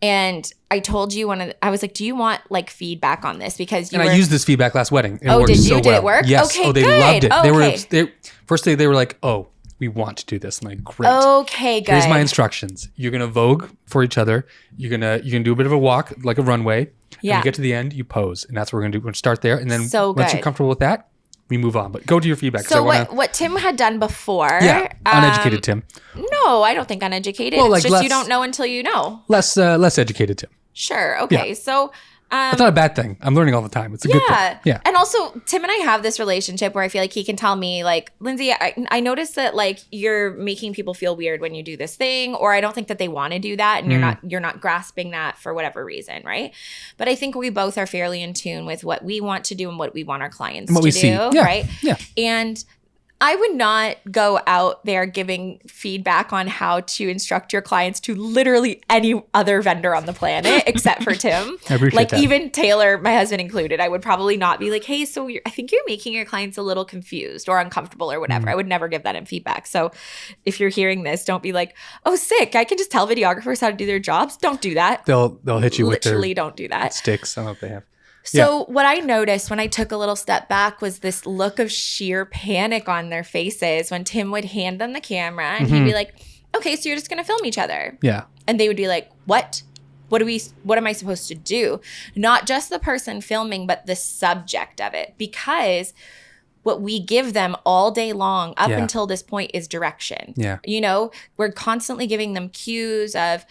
And I told you I was like, do you want like feedback on this? Because I used this feedback last wedding. It worked did you? So did it work? Yes. Okay, they good. loved it. Okay. First day they were like, oh, we want to do this. I'm like, great. Okay, good. Here's my instructions. You're gonna vogue for each other. You're gonna do a bit of a walk, like a runway. Yeah. When you get to the end, you pose, and that's what we're gonna do. We're gonna start there, and then So once good. you're comfortable with that, we move on. But go to your feedback. So what Tim had done before? Yeah, uneducated Tim. No, I don't think uneducated. Well, it's like just you don't know until you know. Less educated Tim. Sure. Okay. Yeah. So. That's not a bad thing. I'm learning all the time. It's a good thing. Yeah. And also, Tim and I have this relationship where I feel like he can tell me, like, Lindsay, I noticed that like you're making people feel weird when you do this thing, or I don't think that they want to do that, and you're not grasping that for whatever reason, right? But I think we both are fairly in tune with what we want to do and what we want our clients to do, right? Yeah. And I would not go out there giving feedback on how to instruct your clients to literally any other vendor on the planet except for Tim. I appreciate like that. Even Taylor, my husband included, I would probably not be like, hey, so I think you're making your clients a little confused or uncomfortable or whatever. I would never give that in feedback. So if you're hearing this, don't be like, oh, sick, I can just tell videographers how to do their jobs. Don't do that. They'll hit you Literally with their don't do that. sticks. I don't know if they have. So what I noticed when I took a little step back was this look of sheer panic on their faces when Tim would hand them the camera and he'd be like, okay, so you're just going to film each other. Yeah. And they would be like, what? What am I supposed to do? Not just the person filming, but the subject of it. Because what we give them all day long up until this point is direction. Yeah. You know, we're constantly giving them cues of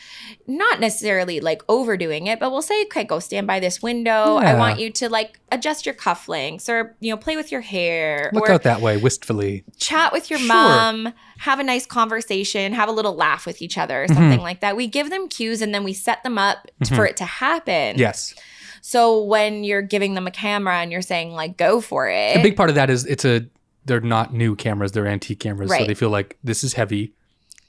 not necessarily like overdoing it, but we'll say, okay, go stand by this window. I want you to like adjust your cufflinks or, you know, play with your hair. Look or out that way wistfully. chat with your mom, have a nice conversation, have a little laugh with each other or something like that. We give them cues and then we set them up for it to happen. Yes. So when you're giving them a camera and you're saying like, go for it. A big part of that is they're not new cameras, they're antique cameras. Right. So they feel like this is heavy.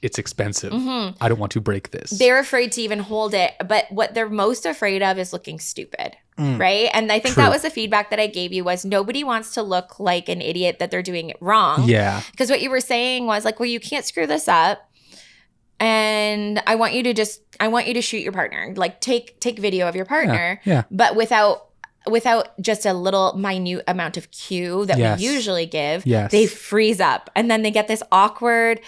It's expensive. I don't want to break this. They're afraid to even hold it. But what they're most afraid of is looking stupid. Right. And I think that was the feedback that I gave you was nobody wants to look like an idiot that they're doing it wrong. Yeah. Because what you were saying was like, well, you can't screw this up. And I want you to shoot your partner, like take video of your partner, but without just a little minute amount of cue that we usually give, they freeze up and then they get this awkward.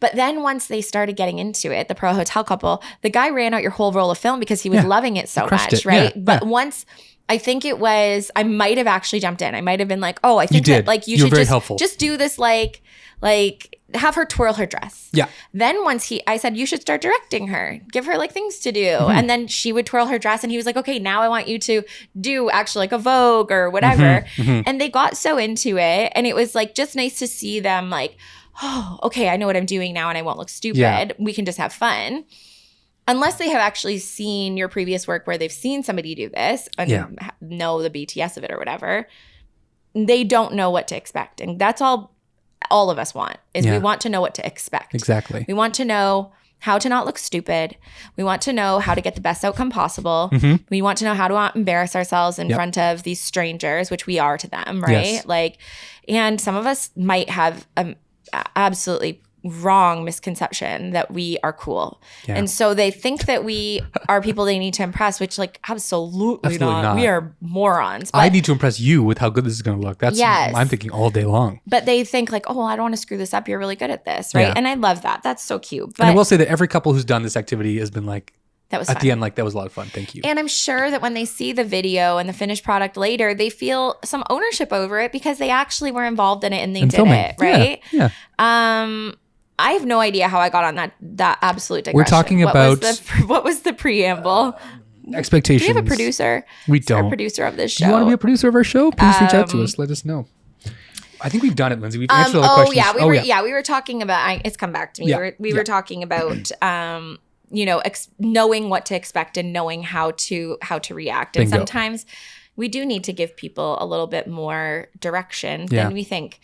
But then once they started getting into it, the Pearl Hotel couple, the guy ran out your whole roll of film because he was loving it so much, right? But once I think it was, I might have actually jumped in. I might have been like, oh, I think that like you should just do this like have her twirl her dress. Yeah. Then once I said, you should start directing her, give her like things to do. And then she would twirl her dress and he was like, okay, now I want you to do actually like a Vogue or whatever. And they got so into it. And it was like just nice to see them like, oh, okay, I know what I'm doing now and I won't look stupid. Yeah. We can just have fun. Unless they have actually seen your previous work where they've seen somebody do this and know the BTS of it or whatever, they don't know what to expect. And that's all of us want is we want to know what to expect. Exactly. We want to know how to not look stupid. We want to know how to get the best outcome possible. We want to know how to not embarrass ourselves in front of these strangers, which we are to them, right? Yes. Like, and some of us might have absolutely wrong misconception that we are cool. Yeah. And so they think that we are people they need to impress, which like absolutely not. We are morons. But I need to impress you with how good this is going to look. That's what I'm thinking all day long. But they think like, oh, well, I don't want to screw this up. You're really good at this, right? Yeah. And I love that. That's so cute. But and I will say that every couple who's done this activity has been like, that was at fun. the end, like that was a lot of fun. Thank you. And I'm sure that when they see the video and the finished product later, they feel some ownership over it because they actually were involved in it and they did filming. It, right? Yeah. I have no idea how I got on that absolute digression. We're talking about what was the preamble? Expectations. Do we have a producer? We don't. A producer of this show. Do you want to be a producer of our show? Please reach out to us. Let us know. I think we've done it, Lindsay. We've answered all the questions. We were talking about. It's come back to me. Yeah. We were talking about. Knowing what to expect and knowing how to react. And sometimes we do need to give people a little bit more direction than we think.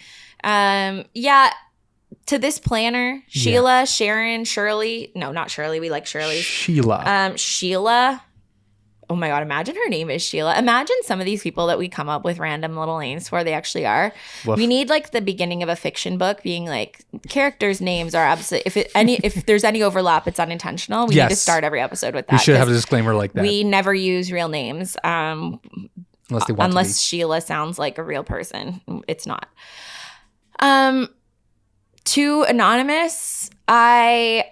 To this planner, Sheila, Sharon, Shirley. No, not Shirley. We like Shirley. Sheila. Sheila. Oh my God, imagine her name is Sheila. Imagine some of these people that we come up with random little names for, they actually are. Woof. We need like the beginning of a fiction book being like, characters' names are absolutely, if there's any overlap, it's unintentional. We need to start every episode with that. We should have a disclaimer like that. We never use real names. Unless they want unless Sheila sounds like a real person. It's not. To Anonymous, I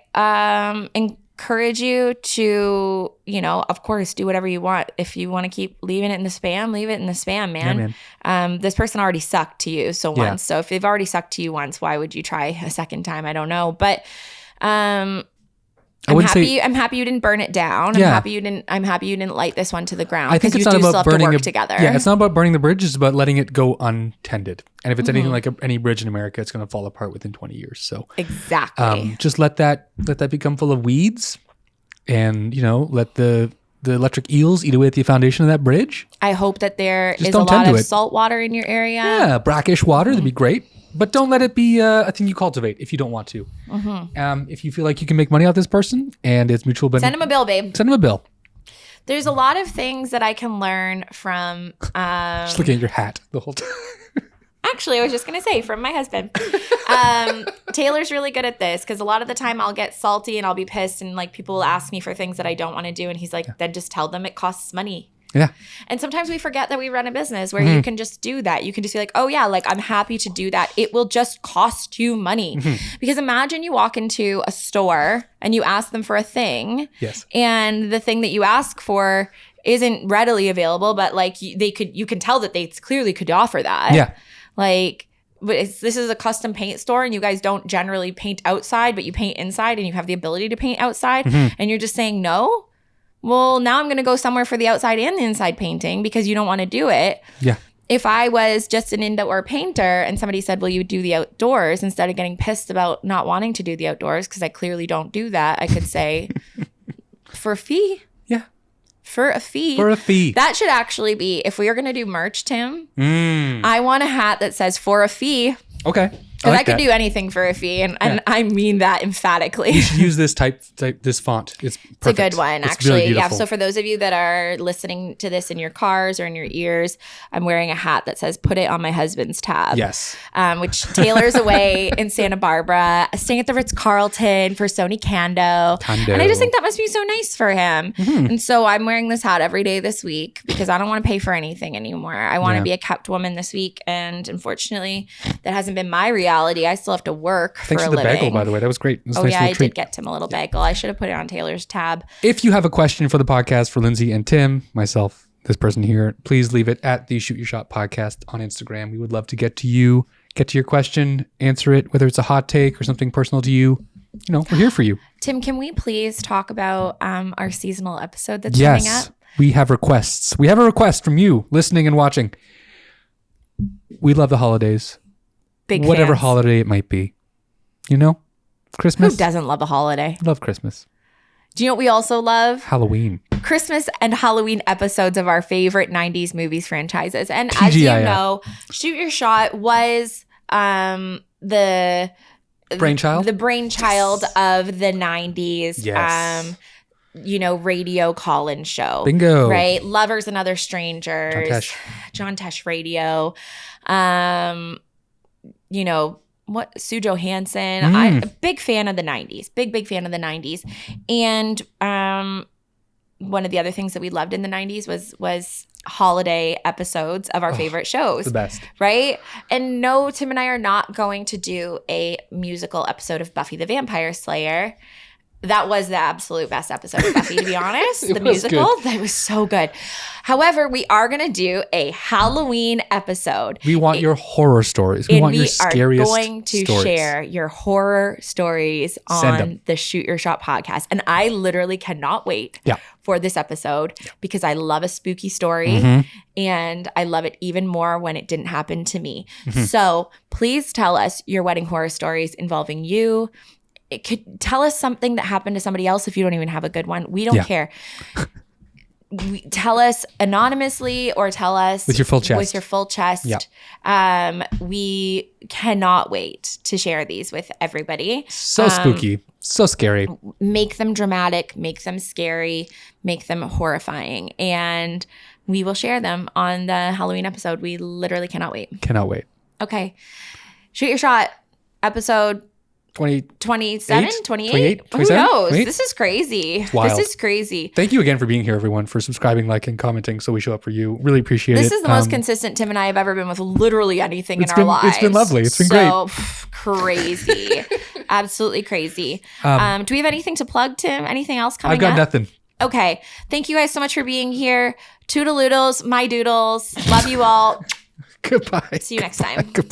encourage you to, of course, do whatever you want. If you want to keep leaving it in the spam, leave it in the spam, man. Yeah, man. This person already sucked to you once. So if they've already sucked to you once, why would you try a second time? I don't know. But I'm happy you didn't burn it down. I'm happy you didn't light this one to the ground. I think it's not about burning together. Yeah, it's not about burning the bridge. It's about letting it go untended. And if it's anything like any bridge in America, it's going to fall apart within 20 years. So exactly. Just let that become full of weeds, and let the electric eels eat away at the foundation of that bridge. I hope that there is a lot of salt water in your area. Yeah, brackish water. That'd be great. But don't let it be a thing you cultivate if you don't want to. If you feel like you can make money off this person and it's mutual benefit. Send him a bill, babe. Send him a bill. There's a lot of things that I can learn from... just looking at your hat the whole time. Actually, I was just going to say, from my husband. Taylor's really good at this because a lot of the time I'll get salty and I'll be pissed and like people will ask me for things that I don't want to do. And he's like, then just tell them it costs money. Yeah. And sometimes we forget that we run a business where you can just do that. You can just be like, oh yeah, like I'm happy to do that. It will just cost you money. Because imagine you walk into a store and you ask them for a thing. Yes. And the thing that you ask for isn't readily available, but like you can tell that they clearly could offer that. Yeah. Like, but this is a custom paint store and you guys don't generally paint outside, but you paint inside and you have the ability to paint outside and you're just saying no. Well, now I'm going to go somewhere for the outside and the inside painting because you don't want to do it. Yeah. If I was just an indoor painter and somebody said, well, you do the outdoors, instead of getting pissed about not wanting to do the outdoors, because I clearly don't do that, I could say, for a fee. Yeah. For a fee. For a fee. That should actually be, if we are going to do merch, Tim, I want a hat that says for a fee. Okay. Because I could do anything for a fee, and I mean that emphatically. You should use this this font. It's perfect. It's a good one, actually. Really yeah. So for those of you that are listening to this in your cars or in your ears, I'm wearing a hat that says "Put it on my husband's tab." Yes. Which Taylor's away in Santa Barbara, staying at the Ritz-Carlton for Sony Cando. And I just think that must be so nice for him. And so I'm wearing this hat every day this week because I don't want to pay for anything anymore. I want to be a kept woman this week, and unfortunately, that hasn't been my reality. I still have to work Thanks for a the living. bagel, by the way. That was great. It was a nice I treat. did get Tim a little bagel. I should have put it on Taylor's tab. If you have a question for the podcast for Lindsay and Tim, myself, this person here, please leave it at the Shoot Your Shot podcast on Instagram. We would love to get to you, get to your question, answer it, whether it's a hot take or something personal to you. We're here for you. Tim, can we please talk about our seasonal episode that's coming up? Yes, we have requests. We have a request from you listening and watching. We love the holidays. Whatever fans. Holiday it might be. Christmas. Who doesn't love a holiday? I love Christmas. Do you know what we also love? Halloween. Christmas and Halloween episodes of our favorite 90s movies franchises. And TGIF. as you know, Shoot Your Shot was the Brainchild? The brainchild of the 90s. Yes. Radio call-in show. Bingo. Right? Lovers and Other Strangers. John Tesh Radio. Sue Johansson. I'm a big fan of the 90s. Big fan of the 90s. And one of the other things that we loved in the 90s was holiday episodes of our favorite shows. The best. Right? And no, Tim and I are not going to do a musical episode of Buffy the Vampire Slayer. That was the absolute best episode of Buffy, to be honest. The musical. Good. That was so good. However, we are going to do a Halloween episode. We want your horror stories. We want your scariest stories. We are going to stories. share your horror stories on the Shoot Your Shot podcast. And I literally cannot wait for this episode because I love a spooky story and I love it even more when it didn't happen to me. So please tell us your wedding horror stories involving you. It could tell us something that happened to somebody else if you don't even have a good one. We don't care. Tell us anonymously or tell us with your full chest. With your full chest. We cannot wait to share these with everybody. So spooky. So scary. Make them dramatic. Make them scary. Make them horrifying. And we will share them on the Halloween episode. We literally cannot wait. Cannot wait. Okay. Shoot Your Shot episode 27, 28? Who knows? This is crazy. This is crazy. Thank you again for being here, everyone, for subscribing, liking, commenting so we show up for you. Really appreciate it. This is the most consistent Tim and I have ever been with literally anything in our lives. It's been lovely. It's been great. Crazy. Absolutely crazy. Do we have anything to plug, Tim? Anything else coming up? I've got nothing. Okay. Thank you guys so much for being here. Toodaloodles, my doodles. Love you all. Goodbye. See you next time. Goodbye.